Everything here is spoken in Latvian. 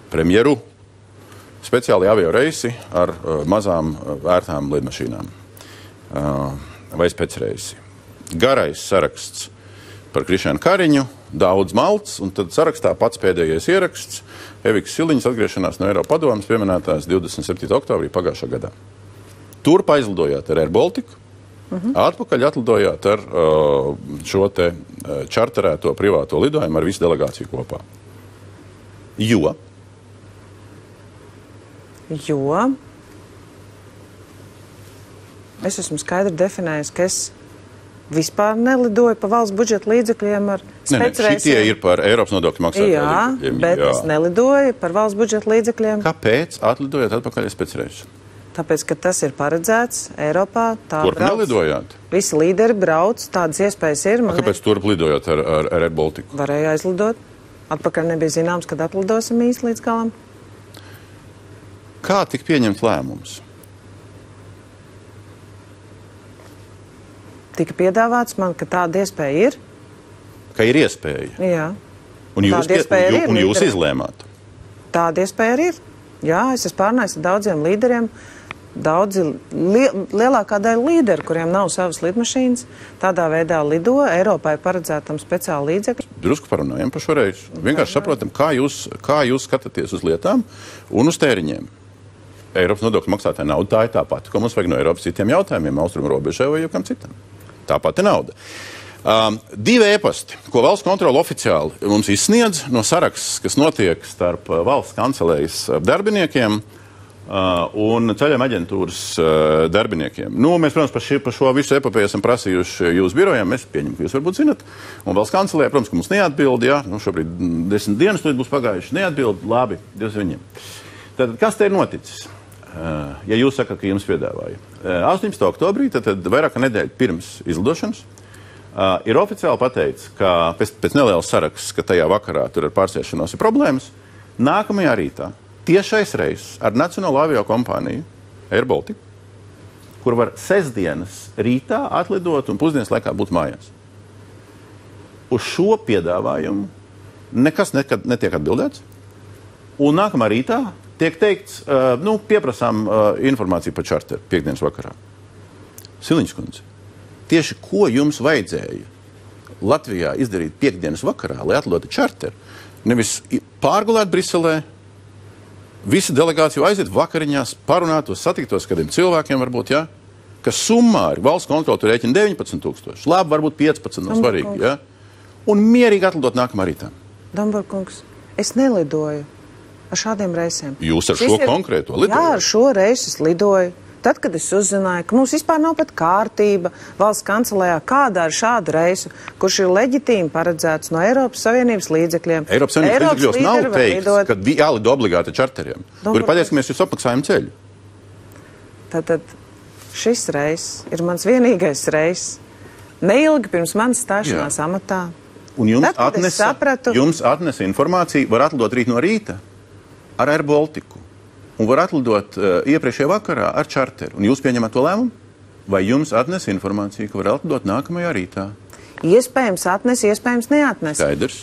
premjeru speciāli avio reisi ar mazām vērtām lidmašīnām vai specreisi. Garais saraksts par Krišjānu Kariņu, daudz malts, un tad sarakstā pats pēdējais ieraksts Evikas Siliņas atgriešanās no Eiropadomes pieminētās 27. oktobrī pagājušā gadā. Turp aizlidojāt ar Air Baltiku, atpakaļ atlidojāt ar šo te čarterēto privāto lidojumu ar visu delegāciju kopā. Jo es esmu skaidri definējis, ka es vispār nelidoju pa valsts budžeta līdzekļiem ar specreisiem. Šitie ir par Eiropas nodokļu maksātāju līdzekļiem. Bet es nelidoju par valsts budžeta līdzekļiem. Kāpēc atlidojat atpakaļ ar specreisu? Tāpēc, ka tas ir paredzēts Eiropā. Turp nelidojāt? Visi līderi brauc, tādas iespējas ir. Kāpēc turp lidojāt ar Air Baltiku? Varēja aizlidot. Atpakaļ nebija zināms, kad atlidosim īsti līdz galam. Kā tika pieņemts lēmums? Tika piedāvāts man, ka tāda iespēja ir. Ka ir iespēja? Jā. Un jūs izlēmāt? Tāda iespēja arī ir. Jā, es esmu pārnājis ar daudziem līderiem. Lielākā daļa līderu, kuriem nav savas lidmašīnas, tādā veidā lido. Eiropai paredzētam speciāli līdzekļi. Drusku parunājam par šo reizi. Vienkārši saprotam, kā jūs skatāties uz lietām un uz tēriņiem. Eiropas nodokļu maksātāja nauda, tā ir tā pati, ko mums vajag no Eiropas citiem jautājumiem, austrumu robežai vai jau kam citam. Tā pati nauda. Divi e-pasti, ko valsts kontrole oficiāli mums izsniedz no saraksts, kas notiek starp valsts kancelējas darbiniekiem un ceļojuma aģentūras darbiniekiem. Mēs, protams, par šo visu epopēju esam prasījuši jūsu birojām. Mēs pieņemam, ka jūs varbūt zinat. Un valsts kancelējā, protams, ka mums neatbild, jā. Šobrīd 10 dienas būs pagājuši. Neatbild, labi, Dievs viņiem. Tad, kas te ir noticis? Ja jūs sakat, ka jums piedāvāja. 18. oktobrī, tad vairāk nedēļa pirms izlidošanas, ir oficiāli pateicis, ka pēc nelielas saraksts, ka tajā vakarā tur ar pārsēšanos ir problēmas, nākamajā rītā tiešais reiss ar Nacionālo avio kompāniju Air Baltica, kur var sestdienas rītā atlidot un pusdienas laikā būt mājās. Uz šo piedāvājumu nekas nekad netiek atbildēts, un nākamā rītā tiek teikts, pieprasām informāciju par čarteru piekdienas vakarā. Siliņas kundze, tieši ko jums vajadzēja Latvijā izdarīt piekdienas vakarā, lai atlidotu čarteru? Nevis pārgulēt Briselē, visi delegāciju aiziet vakariņās, parunātos, satiktos kādiem cilvēkiem varbūt, jā, kas summā ir valsts kontrole tur rēķina 19 000, labi, varbūt 15 nav svarīgi, jā, un mierīgi atlidot nākamā rītā. Damburkungs, es nelidoju ar šādiem reisiem. Jūs ar šo konkrēto lidojat? Jā, ar šo reisu es lidoju. Tad, kad es uzzināju, ka mums vispār nav pat kārtība valsts kancelējā, kādā ar šādu reisu, kurš ir leģitīmi paredzēts no Eiropas Savienības līdzekļiem. Eiropas Savienības līdzekļos nav teikts, ka jālido obligāti čarteriem, kuri pateiks, ka mēs jūs apmaksājam ceļu. Tātad šis reiss ir mans vienīgais reiss. Neilgi pirms manas stāšanās amatā. Un jums atnesa informāciju, var atlidot rīt no rīta ar Air Baltiku. Un var atlidot iepriekšējā vakarā ar čarteru. Un jūs pieņemat to lēmumu? Vai jums atnes informāciju, ka var atlidot nākamajā rītā? Iespējams atnes, iespējams neatnes. Skaidrs.